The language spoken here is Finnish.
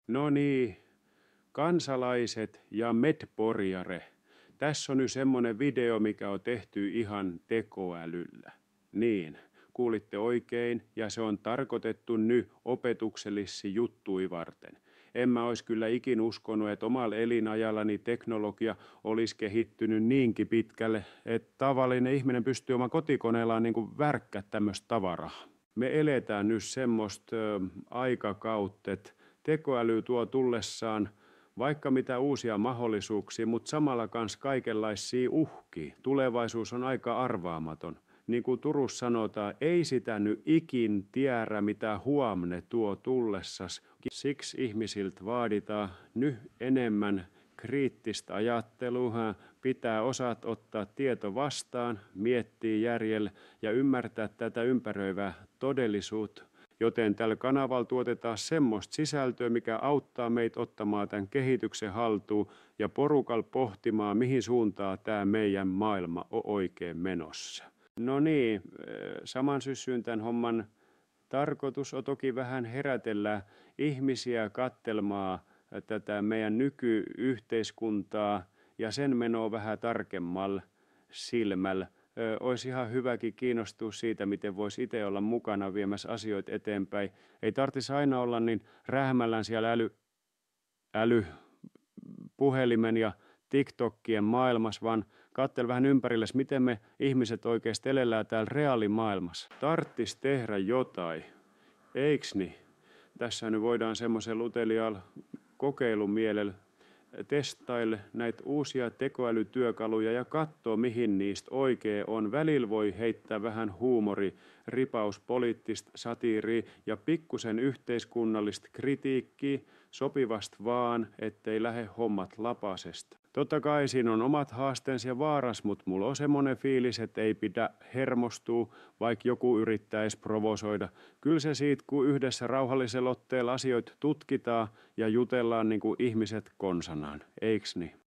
No niin, kansalaiset ja medborgare. Tässä on nyt semmonen video, mikä on tehty ihan tekoälyllä. Niin, kuulitte oikein, ja se on tarkoitettu nyt opetuksellisia juttui varten. En mä ois kyllä ikin uskonut, että omalla elinajallani teknologia olisi kehittynyt niinkin pitkälle, että tavallinen ihminen pystyy oman kotikoneellaan niin värkkää tämmöistä tavaraa. Me eletään nyt semmoista aikakautta, että tekoäly tuo tullessaan vaikka mitä uusia mahdollisuuksia, mutta samalla kans kaikenlaisia uhkia. Tulevaisuus on aika arvaamaton. Niin kuin Turussa sanotaan, ei sitä nyt ikin tiedä, mitä huomne tuo tullessas. Siksi ihmisiltä vaaditaan nyt enemmän kriittistä ajattelua, pitää osata ottaa tieto vastaan, miettiä järjellä ja ymmärtää tätä ympäröivää todellisuutta. Joten tällä kanavalla tuotetaan semmoista sisältöä, mikä auttaa meitä ottamaan tämän kehityksen haltuun ja porukalla pohtimaan, mihin suuntaan tämä meidän maailma on oikein menossa. No niin, saman syssyn tämän homman tarkoitus on toki vähän herätellä ihmisiä kattelmaa tätä meidän nykyyhteiskuntaa ja sen menoa vähän tarkemmalla silmällä. Olisi ihan hyväkin kiinnostua siitä, miten voisi itse olla mukana viemässä asioita eteenpäin. Ei tarvitsisi aina olla niin rähmällään siellä puhelimen ja TikTokkien maailmassa, vaan katsel vähän ympärillesi, miten me ihmiset oikeasti elellään täällä reaalimaailmassa. Tarttis tehdä jotain, eiks niin? Tässä nyt voidaan semmoisen uteliaalla kokeilun mielellä testaille näitä uusia tekoälytyökaluja ja katsoa, mihin niistä oikein on. Välillä voi heittää vähän huumori, ripaus poliittista satiiria ja pikkusen yhteiskunnallista kritiikkiä sopivasti vaan, ettei lähde hommat lapasesta. Totta kai siinä on omat haasteensa ja vaaras, mutta mulla on semmoinen fiilis, että ei pidä hermostua, vaikka joku yrittää edes provosoida. Kyllä se siitä, kun yhdessä rauhallisella otteella asioita tutkitaan ja jutellaan niin kuin ihmiset konsanaan, eiks niin?